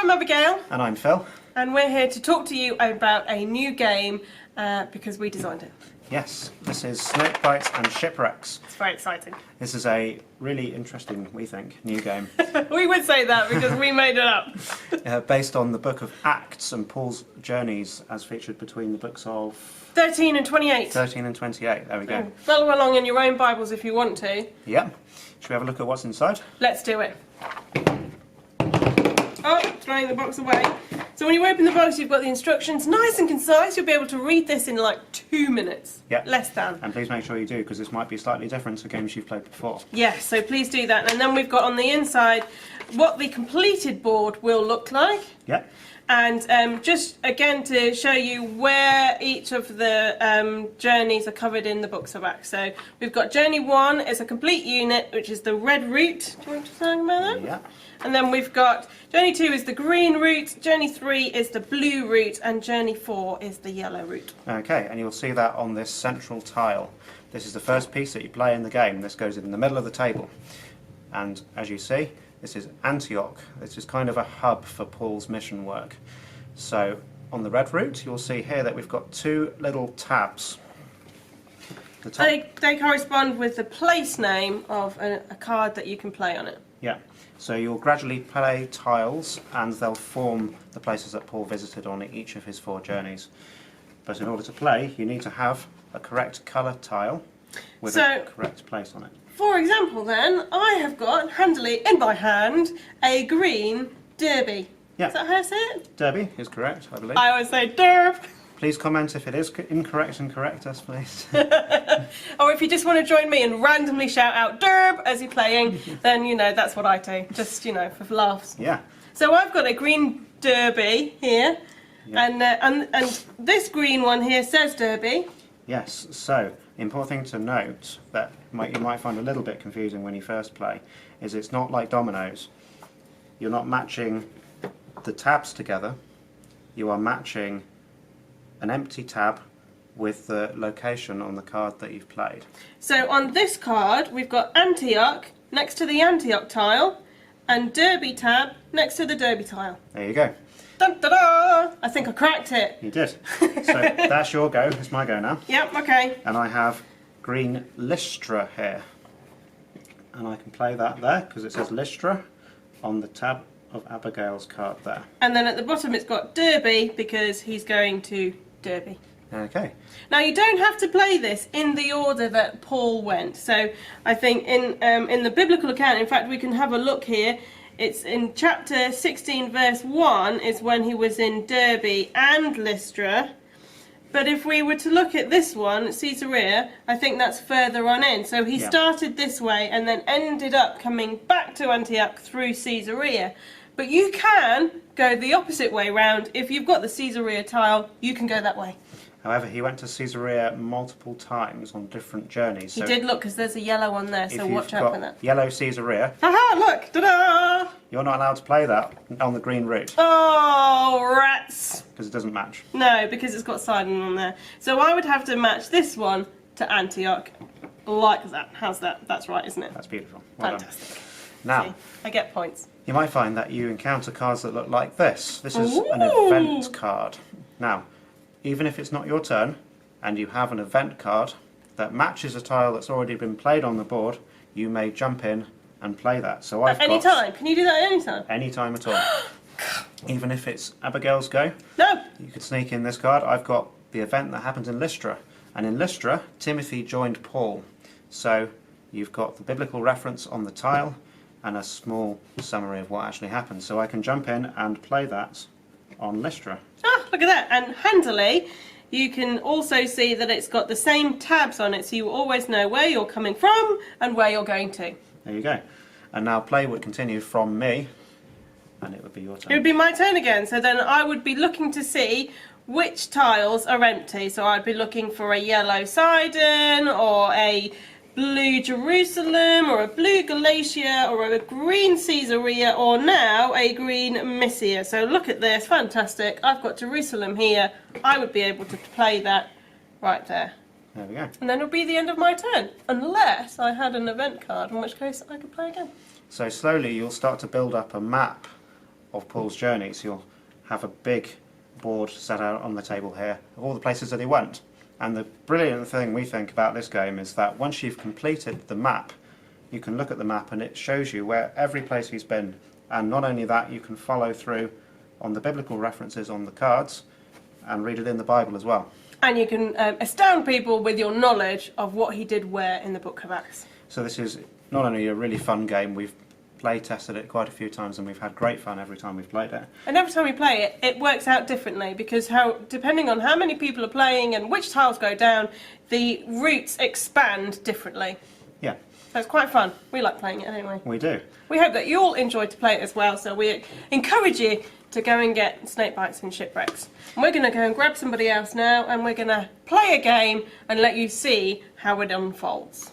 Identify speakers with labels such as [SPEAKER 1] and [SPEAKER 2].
[SPEAKER 1] I'm Abigail.
[SPEAKER 2] And I'm Phil.
[SPEAKER 1] And we're here to talk to you about a new game because we designed it.
[SPEAKER 2] Yes, this is Snakebites and Shipwrecks.
[SPEAKER 1] It's very exciting.
[SPEAKER 2] This is a really interesting, we think, new game.
[SPEAKER 1] We would say that because we made it up.
[SPEAKER 2] Based on the book of Acts and Paul's journeys as featured between the books of
[SPEAKER 1] 13 and 28.
[SPEAKER 2] 13 and 28, there we go.
[SPEAKER 1] Follow along in your own Bibles if you want to.
[SPEAKER 2] Yeah. Should we have a look at what's inside?
[SPEAKER 1] Let's do it. Oh, throwing the box away. So when you open the box, you've got the instructions, nice and concise. You'll be able to read this in like 2 minutes.
[SPEAKER 2] Yeah.
[SPEAKER 1] Less than.
[SPEAKER 2] And please make sure you do, because this might be slightly different to games you've played before.
[SPEAKER 1] Yes, so please do that. And then we've got on the inside what the completed board will look like.
[SPEAKER 2] Yeah.
[SPEAKER 1] And just again to show you where each of the journeys are covered in the books of Acts. So we've got Journey 1 is a complete unit, which is the red route. Do you want to talk about that?
[SPEAKER 2] Yeah.
[SPEAKER 1] And then we've got Journey 2 is the green route, Journey 3 is the blue route, and Journey 4 is the yellow route.
[SPEAKER 2] Okay, and you'll see that on this central tile. This is the first piece that you play in the game. This goes in the middle of the table. And as you see, this is Antioch. This is kind of a hub for Paul's mission work. So on the red route, you'll see here that we've got two little tabs.
[SPEAKER 1] They correspond with the place name of a card that you can play on it.
[SPEAKER 2] Yeah, so you'll gradually play tiles and they'll form the places that Paul visited on each of his 4 journeys. But in order to play, you need to have a correct colour tile with a correct place on it.
[SPEAKER 1] For example then, I have got, handily in my hand, a green derby.
[SPEAKER 2] Yeah.
[SPEAKER 1] Is that how I say it?
[SPEAKER 2] Derby is correct, I believe.
[SPEAKER 1] I always say derb.
[SPEAKER 2] Please comment if it is incorrect and correct us, please.
[SPEAKER 1] Or if you just want to join me and randomly shout out derb as you're playing, then you know that's what I do, just for laughs.
[SPEAKER 2] Yeah.
[SPEAKER 1] So I've got a green derby here, yeah. and this green one here says derby.
[SPEAKER 2] Yes, so the important thing to note that you might find a little bit confusing when you first play is it's not like dominoes. You're not matching the tabs together, you are matching an empty tab with the location on the card that you've played.
[SPEAKER 1] So on this card we've got Antioch next to the Antioch tile and Derby tab next to the Derby tile.
[SPEAKER 2] There you go.
[SPEAKER 1] Dun, da, da. I think I cracked it.
[SPEAKER 2] You did. So that's your go, it's my go now.
[SPEAKER 1] Yep, okay.
[SPEAKER 2] And I have green Lystra here. And I can play that there because it says Lystra on the tab of Abigail's card there.
[SPEAKER 1] And then at the bottom it's got Derby because he's going to Derby.
[SPEAKER 2] Okay.
[SPEAKER 1] Now you don't have to play this in the order that Paul went. So I think in the biblical account, in fact we can have a look here. It's in chapter 16 verse 1 is when he was in Derby and Lystra. But if we were to look at this one, Caesarea, I think that's further on in. So he started this way and then ended up coming back to Antioch through Caesarea. But you can go the opposite way round. If you've got the Caesarea tile, you can go that way.
[SPEAKER 2] However, he went to Caesarea multiple times on different journeys.
[SPEAKER 1] He did look, because there's a yellow one there, so watch out for that.
[SPEAKER 2] Yellow Caesarea.
[SPEAKER 1] Haha, look! Ta-da!
[SPEAKER 2] You're not allowed to play that on the green route.
[SPEAKER 1] Oh, rats!
[SPEAKER 2] Because it doesn't match.
[SPEAKER 1] No, because it's got siding on there. So I would have to match this one to Antioch, like that. How's that? That's right, isn't it?
[SPEAKER 2] That's beautiful. Well
[SPEAKER 1] Fantastic.
[SPEAKER 2] done. Now,
[SPEAKER 1] see, I get points.
[SPEAKER 2] You might find that you encounter cards that look like this. This is
[SPEAKER 1] an
[SPEAKER 2] event card. Now, even if it's not your turn, and you have an event card that matches a tile that's already been played on the board, you may jump in and play that. So I've
[SPEAKER 1] any time? Can you do that at any time?
[SPEAKER 2] Any time at all. Even if it's Abigail's go.
[SPEAKER 1] No.
[SPEAKER 2] You could sneak in this card. I've got the event that happens in Lystra. And in Lystra, Timothy joined Paul. So you've got the biblical reference on the tile and a small summary of what actually happened. So I can jump in and play that on Lystra.
[SPEAKER 1] Ah, look at that. And handily, you can also see that it's got the same tabs on it, so you always know where you're coming from and where you're going to.
[SPEAKER 2] There you go. And now play would continue from me, and it would be your turn.
[SPEAKER 1] It would be my turn again, so then I would be looking to see which tiles are empty. So I'd be looking for a yellow Sidon, or a blue Jerusalem, or a blue Galatia, or a green Caesarea, or now a green Mysia. So look at this, fantastic. I've got Jerusalem here. I would be able to play that right there.
[SPEAKER 2] There we go.
[SPEAKER 1] And then it'll be the end of my turn, unless I had an event card, in which case I could play again.
[SPEAKER 2] So slowly you'll start to build up a map of Paul's journeys. You'll have a big board set out on the table here of all the places that he went. And the brilliant thing we think about this game is that once you've completed the map, you can look at the map and it shows you where every place he's been. And not only that, you can follow through on the biblical references on the cards and read it in the Bible as well.
[SPEAKER 1] And you can astound people with your knowledge of what he did where in the book of Acts.
[SPEAKER 2] So this is not only a really fun game, we've play tested it quite a few times and we've had great fun every time we've played it.
[SPEAKER 1] And every time we play it, it works out differently because depending on how many people are playing and which tiles go down, the routes expand differently.
[SPEAKER 2] Yeah.
[SPEAKER 1] So it's quite fun. We like playing it anyway.
[SPEAKER 2] We do.
[SPEAKER 1] We hope that you all enjoy to play it as well, so we encourage you to go and get Snakebites and Shipwrecks. And we're going to go and grab somebody else now and we're going to play a game and let you see how it unfolds.